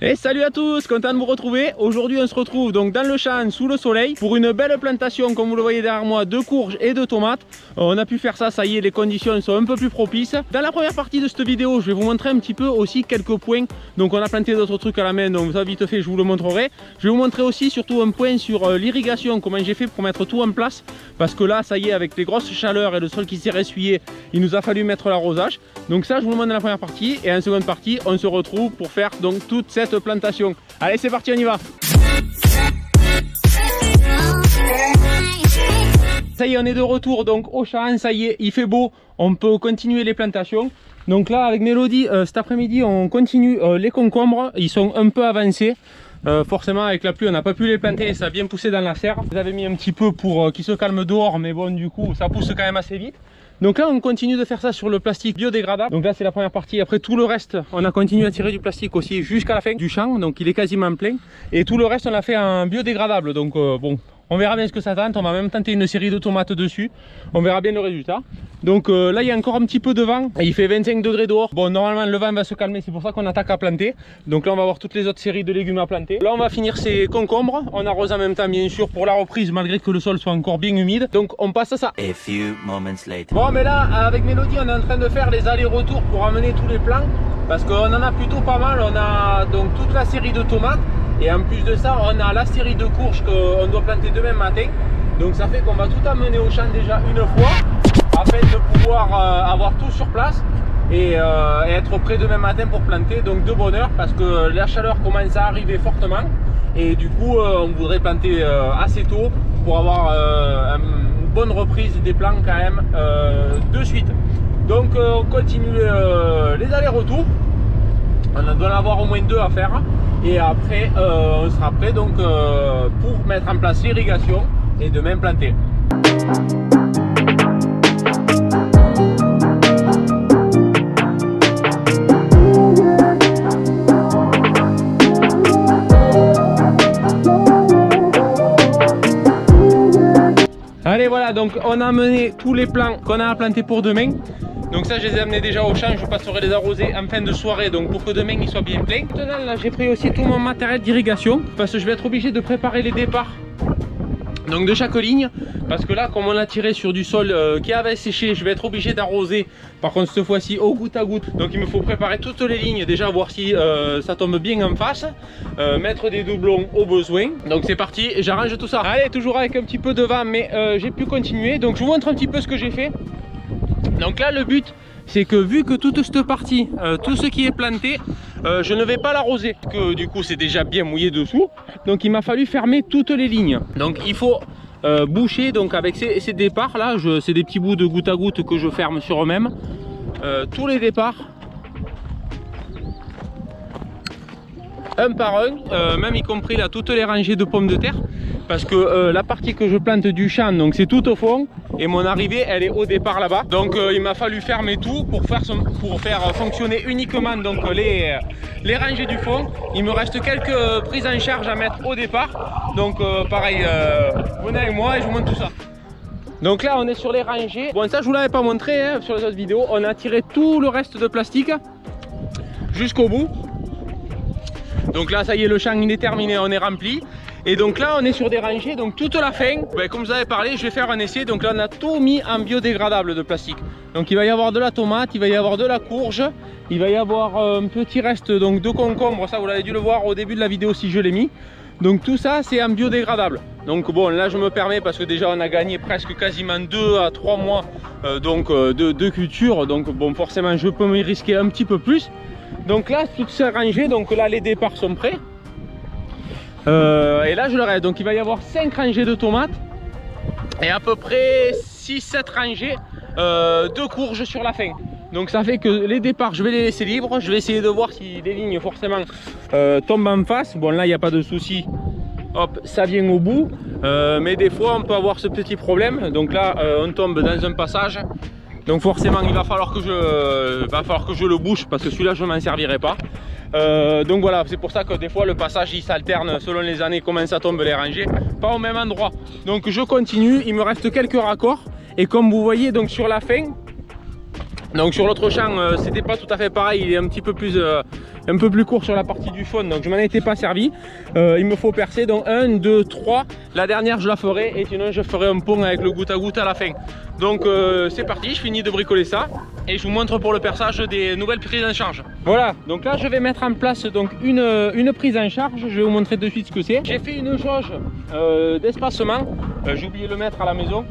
Et salut à tous, content de vous retrouver. Aujourd'hui on se retrouve donc dans le champ sous le soleil pour une belle plantation comme vous le voyez derrière moi de courges et de tomates. On a pu faire ça, ça y est, les conditions sont un peu plus propices. Dans la première partie de cette vidéo je vais vous montrer un petit peu aussi quelques points. Donc on a planté d'autres trucs à la main, donc ça vite fait je vous le montrerai. Je vais vous montrer aussi surtout un point sur l'irrigation, comment j'ai fait pour mettre tout en place. Parce que là ça y est, avec les grosses chaleurs et le sol qui s'est ressuyé, il nous a fallu mettre l'arrosage. Donc ça je vous le montre dans la première partie, et en seconde partie on se retrouve pour faire donc toute cette plantation. Allez c'est parti, on y va. Ça y est, on est de retour donc au champ, ça y est, il fait beau, on peut continuer les plantations. Donc là avec Mélodie, cet après-midi on continue les concombres, ils sont un peu avancés. Forcément avec la pluie on n'a pas pu les planter, ça a bien poussé dans la serre. Je les avais mis un petit peu pour qu'ils se calment dehors, mais bon du coup ça pousse quand même assez vite. Donc là on continue de faire ça sur le plastique biodégradable. Donc là c'est la première partie, après tout le reste on a continué à tirer du plastique aussi jusqu'à la fin du champ. Donc il est quasiment plein. Et tout le reste on l'a fait en biodégradable. Donc bon, on verra bien ce que ça tente. On va même tenter une série de tomates dessus. On verra bien le résultat. Donc là il y a encore un petit peu de vent. Il fait 25 degrés dehors. Bon normalement le vent va se calmer, c'est pour ça qu'on attaque à planter. Donc là on va voir toutes les autres séries de légumes à planter. Là on va finir ces concombres. On arrose en même temps bien sûr pour la reprise malgré que le sol soit encore bien humide. Donc on passe à ça. A few moments later. Bon mais là avec Mélodie on est en train de faire les allers-retours pour amener tous les plants. Parce qu'on en a plutôt pas mal. On a donc toute la série de tomates. Et en plus de ça on a la série de courges qu'on doit planter demain matin. Donc ça fait qu'on va tout amener au champ déjà une fois, afin de pouvoir avoir tout sur place et être prêt demain matin pour planter. Donc de bonne heure parce que la chaleur commence à arriver fortement. Et du coup on voudrait planter assez tôt pour avoir une bonne reprise des plants quand même de suite. Donc on continue les allers-retours. On doit en avoir au moins 2 à faire. Et après on sera prêt donc pour mettre en place l'irrigation et demain planter. Allez voilà, donc on a amené tous les plants qu'on a à planter pour demain. Donc ça je les ai amenés déjà au champ, je passerai les arroser en fin de soirée donc pour que demain ils soient bien pleins. Maintenant là j'ai pris aussi tout mon matériel d'irrigation parce que je vais être obligé de préparer les départs donc de chaque ligne, parce que là comme on a tiré sur du sol qui avait séché, je vais être obligé d'arroser par contre cette fois-ci au goutte à goutte. Donc il me faut préparer toutes les lignes, déjà voir si ça tombe bien en face, mettre des doublons au besoin. Donc c'est parti, j'arrange tout ça. Allez, toujours avec un petit peu de vent mais j'ai pu continuer. Donc je vous montre un petit peu ce que j'ai fait. Donc là le but c'est que vu que toute cette partie, tout ce qui est planté, je ne vais pas l'arroser, parce que du coup c'est déjà bien mouillé dessous. Donc il m'a fallu fermer toutes les lignes. Donc il faut boucher donc avec ces départs là, c'est des petits bouts de goutte à goutte que je ferme sur eux-mêmes. Tous les départs, un par un, même y compris là toutes les rangées de pommes de terre. Parce que la partie que je plante du champ, donc c'est tout au fond, et mon arrivée elle est au départ là-bas. Donc il m'a fallu fermer tout pour faire fonctionner uniquement donc les rangées du fond. Il me reste quelques prises en charge à mettre au départ. Donc pareil, venez avec moi et je vous montre tout ça. Donc là on est sur les rangées. Bon ça je vous l'avais pas montré hein, sur les autres vidéos. On a tiré tout le reste de plastique jusqu'au bout. Donc là ça y est, le champ il est terminé, on est rempli. Et donc là on est sur des rangées, donc toute la fin, comme je vous avais parlé, je vais faire un essai. Donc là on a tout mis en biodégradable de plastique. Donc il va y avoir de la tomate, il va y avoir de la courge, il va y avoir un petit reste donc de concombre, ça vous l'avez dû le voir au début de la vidéo si je l'ai mis. Donc tout ça c'est en biodégradable. Donc bon là je me permets parce que déjà on a gagné presque quasiment 2 à 3 mois de culture. Donc bon forcément je peux me risquer un petit peu plus. Donc là toutes ces rangées, donc là les départs sont prêts. Et là je le reste, donc il va y avoir 5 rangées de tomates et à peu près 6-7 rangées de courges sur la fin. Donc ça fait que les départs je vais les laisser libres. Je vais essayer de voir si les lignes forcément tombent en face. Bon là il n'y a pas de souci, hop ça vient au bout, mais des fois on peut avoir ce petit problème. Donc là on tombe dans un passage, donc forcément il va falloir que je le bouche parce que celui-là je ne m'en servirai pas. Donc voilà, c'est pour ça que des fois le passage il s'alterne selon les années, comment ça tombe les rangées, pas au même endroit. Donc je continue, il me reste quelques raccords et comme vous voyez donc sur la fin, Donc sur l'autre champ, c'était pas tout à fait pareil, il est un peu plus court sur la partie du fond, donc je m'en étais pas servi. Il me faut percer, donc 1, 2, 3, la dernière je la ferai, et sinon je ferai un pont avec le goutte à goutte à la fin. Donc c'est parti, je finis de bricoler ça, et je vous montre pour le perçage des nouvelles prises en charge. Voilà, donc là je vais mettre en place donc une prise en charge, je vais vous montrer de suite ce que c'est. J'ai fait une jauge d'espacement, j'ai oublié de le mettre à la maison.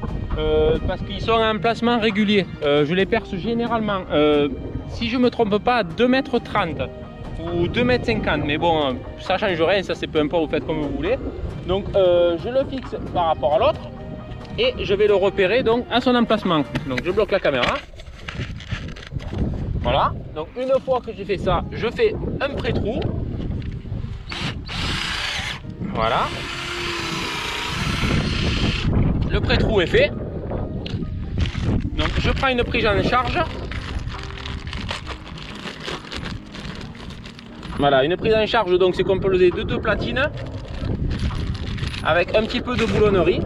Parce qu'ils sont en placement régulier. Je les perce généralement, si je me trompe pas, à 2,30 m ou 2,50 m, mais bon, ça change rien, ça c'est peu importe, vous faites comme vous voulez. Donc je le fixe par rapport à l'autre et je vais le repérer donc à son emplacement. Donc je bloque la caméra. Voilà, donc une fois que j'ai fait ça, je fais un pré-trou. Voilà. Le pré-trou est fait. Donc je prends une prise en charge. Voilà, une prise en charge, donc c'est composé de 2 platines avec un petit peu de boulonnerie.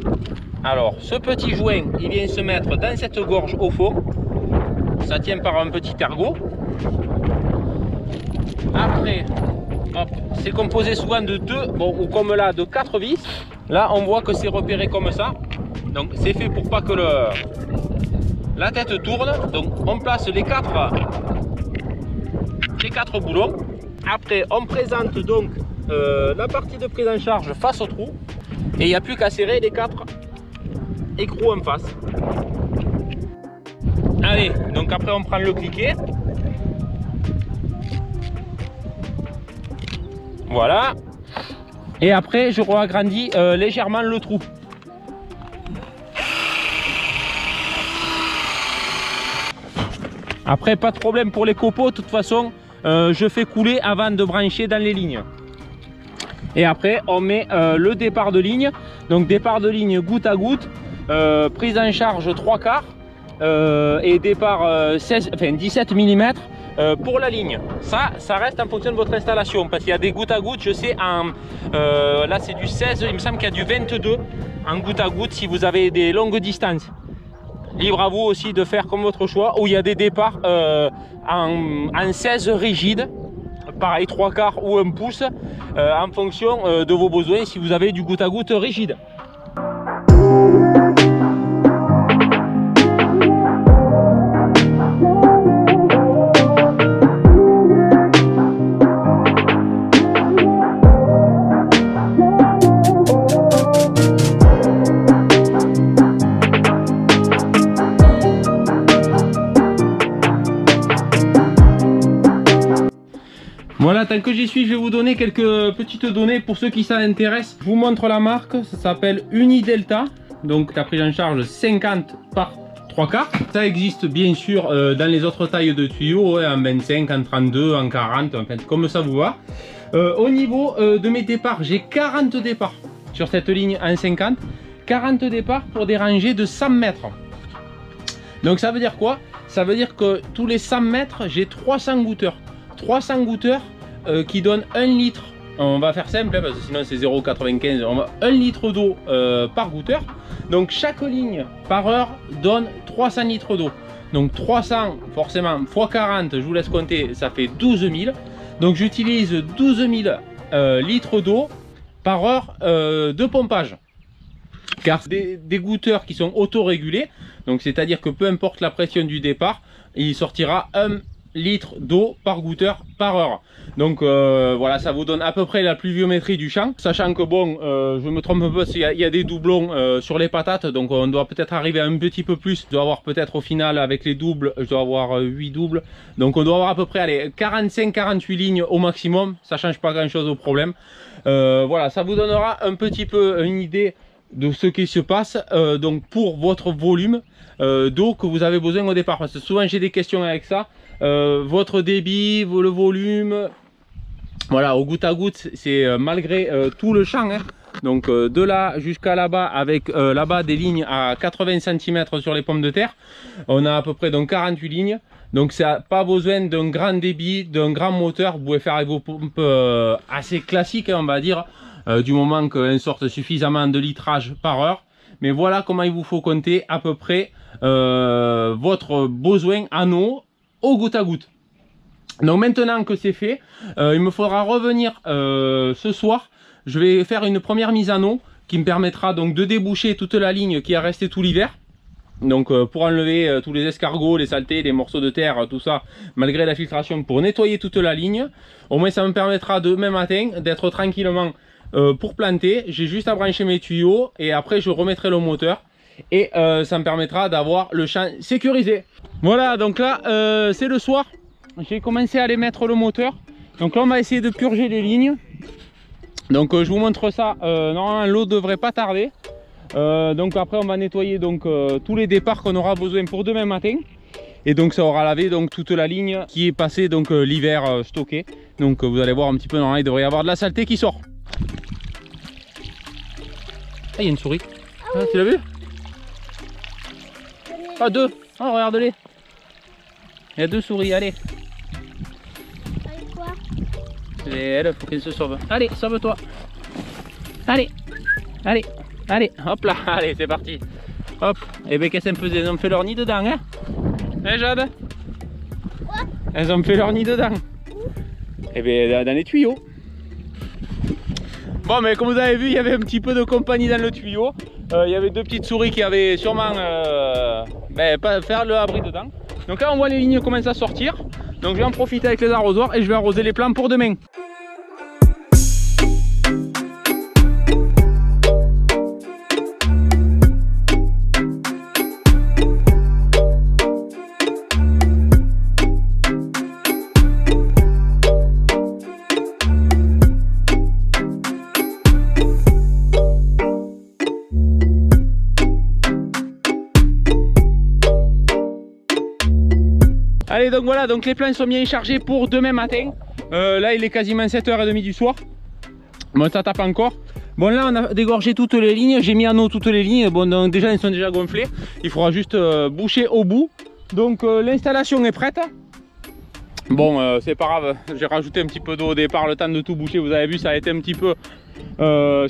Alors ce petit joint, il vient se mettre dans cette gorge au fond. Ça tient par un petit ergot. Après, c'est composé souvent de 2, bon, ou comme là, de 4 vis. Là, on voit que c'est repéré comme ça. Donc c'est fait pour pas que la tête tourne. Donc on place les 4 boulons. Après on présente donc la partie de prise en charge face au trou. Et il n'y a plus qu'à serrer les 4 écrous en face. Allez, donc après on prend le cliquet. Voilà. Et après je re-agrandis légèrement le trou. Après, pas de problème pour les copeaux, de toute façon, je fais couler avant de brancher dans les lignes. Et après, on met le départ de ligne. Donc, départ de ligne goutte à goutte, prise en charge 3/4 et départ 17 mm pour la ligne. Ça reste en fonction de votre installation parce qu'il y a des gouttes à goutte, je sais, là c'est du 16, il me semble qu'il y a du 22 en goutte à goutte si vous avez des longues distances. Libre à vous aussi de faire comme votre choix, où il y a des départs en 16 rigides, pareil 3/4 ou 1 pouce, en fonction de vos besoins si vous avez du goutte à goutte rigide. Voilà, tant que j'y suis, je vais vous donner quelques petites données pour ceux qui s'intéressent. Je vous montre la marque, ça s'appelle Unidelta. Donc la prise en charge 50 par 3/4. Ça existe bien sûr dans les autres tailles de tuyaux, en 25, en 32, en 40, en fait, comme ça vous va. Au niveau de mes départs, j'ai 40 départs sur cette ligne en 50. 40 départs pour des rangées de 100 mètres. Donc ça veut dire quoi? Ça veut dire que tous les 100 mètres, j'ai 300 goutteurs. 300 goutteurs qui donnent 1 litre. On va faire simple hein, parce que sinon c'est 0,95. On va 1 litre d'eau par goutteur. Donc chaque ligne par heure donne 300 litres d'eau. Donc 300 forcément x 40, je vous laisse compter, ça fait 12 000. Donc j'utilise 12 000 litres d'eau par heure de pompage. Car des gouteurs qui sont autorégulés, donc c'est à dire que peu importe la pression du départ, il sortira 1 litre d'eau par goutteur par heure. Donc voilà, ça vous donne à peu près la pluviométrie du champ, sachant que bon, je me trompe pas, il y a des doublons sur les patates, donc on doit peut-être arriver à un petit peu plus. Je dois avoir peut-être au final avec les doubles, je dois avoir 8 doubles, donc on doit avoir à peu près allez, 45-48 lignes au maximum. Ça change pas grand chose au problème. Voilà, ça vous donnera un petit peu une idée de ce qui se passe donc pour votre volume d'eau que vous avez besoin au départ, parce que souvent j'ai des questions avec ça. Votre débit, le volume, voilà, au goutte à goutte, c'est malgré tout le champ, hein. Donc de là jusqu'à là-bas, avec là-bas des lignes à 80 cm sur les pommes de terre, on a à peu près donc 48 lignes. Donc ça n'a pas besoin d'un grand débit, d'un grand moteur. Vous pouvez faire avec vos pompes assez classiques, hein, on va dire, du moment qu'elles sortent suffisamment de litrage par heure. Mais voilà comment il vous faut compter à peu près votre besoin en eau au goutte à goutte. Donc maintenant que c'est fait, il me faudra revenir ce soir. Je vais faire une première mise en eau qui me permettra donc de déboucher toute la ligne qui a resté tout l'hiver. Donc pour enlever tous les escargots, les saletés, les morceaux de terre, tout ça, malgré la filtration, pour nettoyer toute la ligne. Au moins ça me permettra demain matin d'être tranquillement pour planter. J'ai juste à brancher mes tuyaux et après je remettrai le moteur. Et ça me permettra d'avoir le champ sécurisé. Voilà, donc là c'est le soir. J'ai commencé à aller mettre le moteur. Donc là on va essayer de purger les lignes. Donc je vous montre ça. Normalement l'eau devrait pas tarder. Donc après on va nettoyer donc tous les départs qu'on aura besoin pour demain matin. Et donc ça aura lavé donc toute la ligne qui est passée donc l'hiver stocké. Donc vous allez voir un petit peu, normalement il devrait y avoir de la saleté qui sort. Ah, il y a une souris. Ah, tu l'as vu? Ah, deux. Oh, regarde-les. Il y a deux souris, allez. Avec quoi? Et elle, faut qu'elle se sauve. Allez, sauve-toi. Allez, allez, allez, hop là, allez, c'est parti. Hop, et bien qu'est-ce qu'elles me faisaient? Elles ont fait leur nid dedans, hein? Hein, Jade? Quoi? Elles ont fait leur nid dedans. Et bien dans les tuyaux. Bon, mais comme vous avez vu, il y avait un petit peu de compagnie dans le tuyau. Il y avait deux petites souris qui avaient sûrement pas faire le abri dedans. Donc là on voit les lignes commencer à sortir. Donc je vais en profiter avec les arrosoirs et je vais arroser les plants pour demain. Allez, donc voilà, donc les plants sont bien chargés pour demain matin. Là il est quasiment 7h30 du soir. Bon, ça tape encore. Bon, là on a dégorgé toutes les lignes, j'ai mis en eau toutes les lignes. Bon, donc déjà elles sont déjà gonflées. Il faudra juste boucher au bout. Donc l'installation est prête. Bon, c'est pas grave, j'ai rajouté un petit peu d'eau au départ, le temps de tout boucher. Vous avez vu, ça a été un petit peu...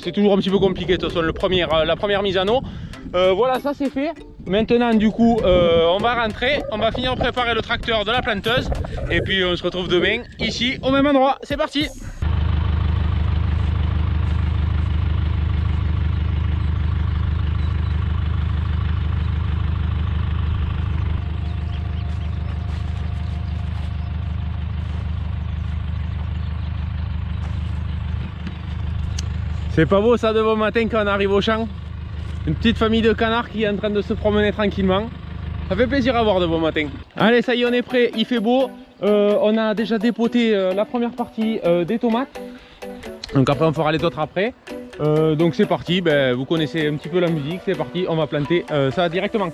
c'est toujours un petit peu compliqué de toute façon, la première mise en eau. Voilà, ça c'est fait. Maintenant du coup on va rentrer, on va finir de préparer le tracteur de la planteuse. Et puis on se retrouve demain ici au même endroit. C'est parti! C'est pas beau ça de bon matin quand on arrive au champ? Une petite famille de canards qui est en train de se promener tranquillement. Ça fait plaisir à voir de bon matin. Allez, ça y est, on est prêt, il fait beau. On a déjà dépoté la première partie des tomates. Donc après on fera les autres après. Donc c'est parti, ben, vous connaissez un petit peu la musique, c'est parti, on va planter ça directement.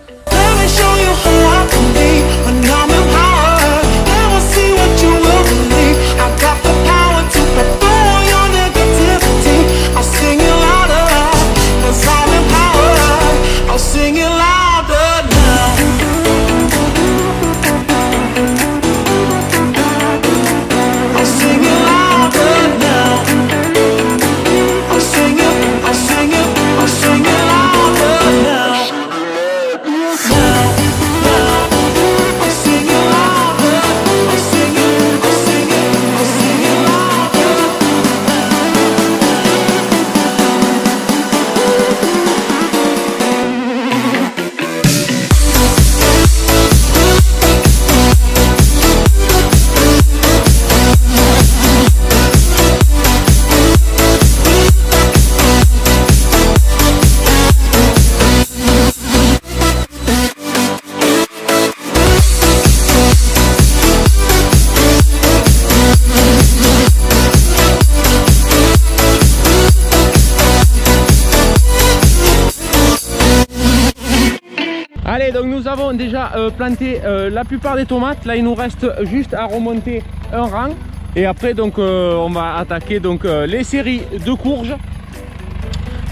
Allez, donc nous avons déjà planté la plupart des tomates. Là il nous reste juste à remonter un rang. Et après donc on va attaquer donc les séries de courges.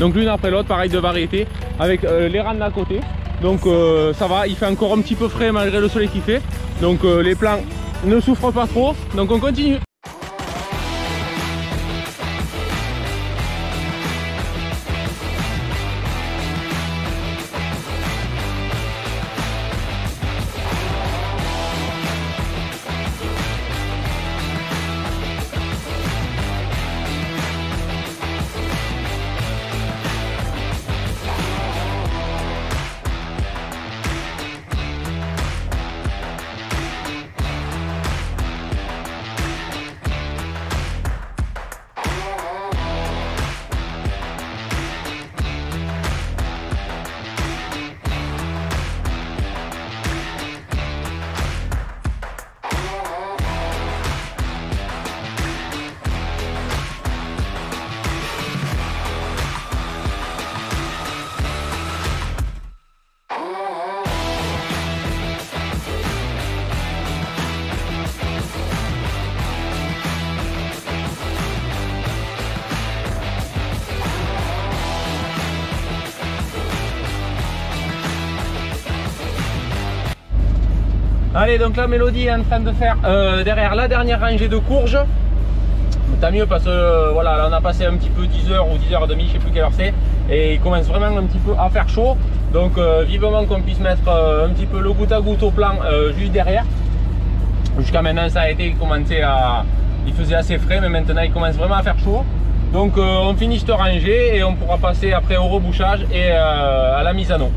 Donc l'une après l'autre, pareil de variété, avec les rangs d'à côté. Donc ça va, il fait encore un petit peu frais malgré le soleil qu'il fait. Donc les plants ne souffrent pas trop. Donc on continue. Allez, donc là Mélodie est en train de faire derrière la dernière rangée de courges. Tant mieux parce que voilà, là on a passé un petit peu 10h ou 10h30, je sais plus quelle heure c'est, et il commence vraiment un petit peu à faire chaud. Donc vivement qu'on puisse mettre un petit peu le goutte à goutte au plan juste derrière. Jusqu'à maintenant ça a été, il faisait assez frais, mais maintenant il commence vraiment à faire chaud. Donc on finit cette rangée et on pourra passer après au rebouchage et à la mise en eau.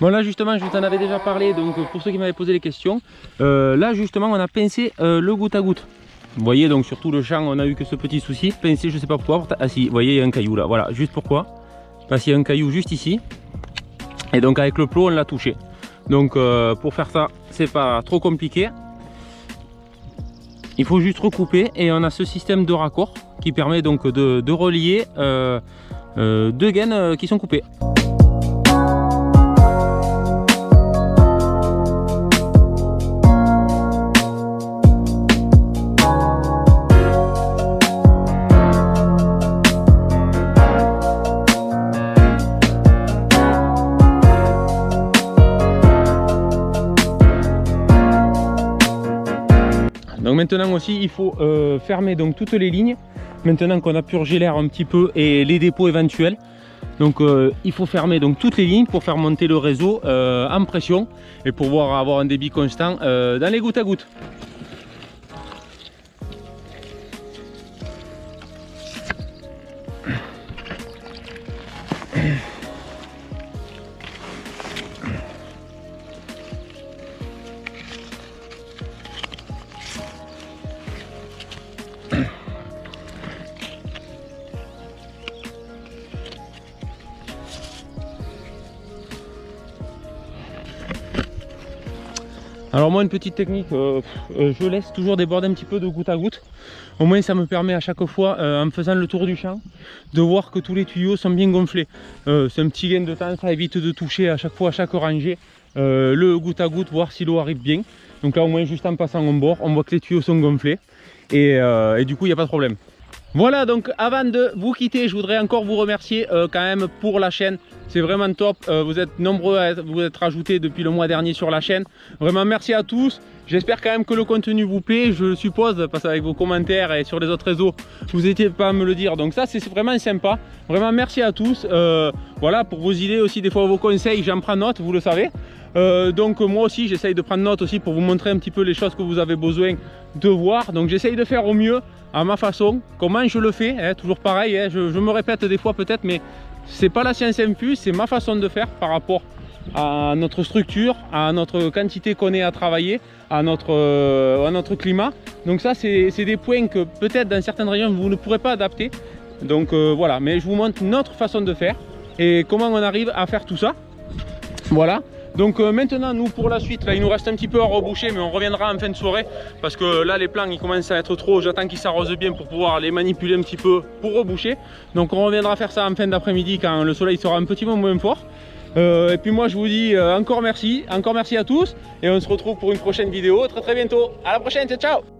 Bon là justement je t'en avais déjà parlé, donc pour ceux qui m'avaient posé les questions, là justement on a pincé le goutte à goutte. Vous voyez, donc sur tout le champ on a eu que ce petit souci, pincé je sais pas pourquoi, ah si, vous voyez il y a un caillou là, voilà, juste pourquoi, parce qu'il y a un caillou juste ici, et donc avec le plot on l'a touché. Donc pour faire ça c'est pas trop compliqué, il faut juste recouper et on a ce système de raccord qui permet donc de relier deux gaines qui sont coupées. Donc maintenant aussi il faut fermer donc toutes les lignes, maintenant qu'on a purgé l'air un petit peu et les dépôts éventuels. Donc il faut fermer donc toutes les lignes pour faire monter le réseau en pression et pour pouvoir avoir un débit constant dans les gouttes à gouttes. Alors moi une petite technique, je laisse toujours déborder un petit peu de goutte à goutte. Au moins ça me permet à chaque fois, en faisant le tour du champ, de voir que tous les tuyaux sont bien gonflés. C'est un petit gain de temps, ça évite de toucher à chaque fois, à chaque rangée, le goutte à goutte, voir si l'eau arrive bien. Donc là au moins juste en passant en bord, on voit que les tuyaux sont gonflés et du coup il n'y a pas de problème. Voilà, donc avant de vous quitter, je voudrais encore vous remercier quand même pour la chaîne. C'est vraiment top, vous êtes nombreux à vous être rajoutés depuis le mois dernier sur la chaîne. Vraiment merci à tous, j'espère quand même que le contenu vous plaît, je suppose, parce qu'avec vos commentaires et sur les autres réseaux, vous n'étiez pas à me le dire. Donc ça c'est vraiment sympa, vraiment merci à tous. Voilà, pour vos idées aussi, des fois vos conseils, j'en prends note, vous le savez. Donc moi aussi j'essaye de prendre note aussi pour vous montrer un petit peu les choses que vous avez besoin de voir. Donc j'essaye de faire au mieux à ma façon. Comment je le fais, hein, toujours pareil, hein, je me répète des fois peut-être, mais c'est pas la science infuse, c'est ma façon de faire par rapport à notre structure, à notre quantité qu'on est à travailler, à notre climat. Donc ça c'est des points que peut-être dans certaines régions vous ne pourrez pas adapter. Donc voilà, mais je vous montre notre façon de faire et comment on arrive à faire tout ça. Voilà. Donc maintenant nous pour la suite, là il nous reste un petit peu à reboucher, mais on reviendra en fin de soirée parce que là les plants ils commencent à être trop, j'attends qu'ils s'arrosent bien pour pouvoir les manipuler un petit peu pour reboucher. Donc on reviendra faire ça en fin d'après-midi quand le soleil sera un petit peu moins fort. Et puis moi je vous dis encore merci à tous et on se retrouve pour une prochaine vidéo très bientôt. À la prochaine, ciao ciao.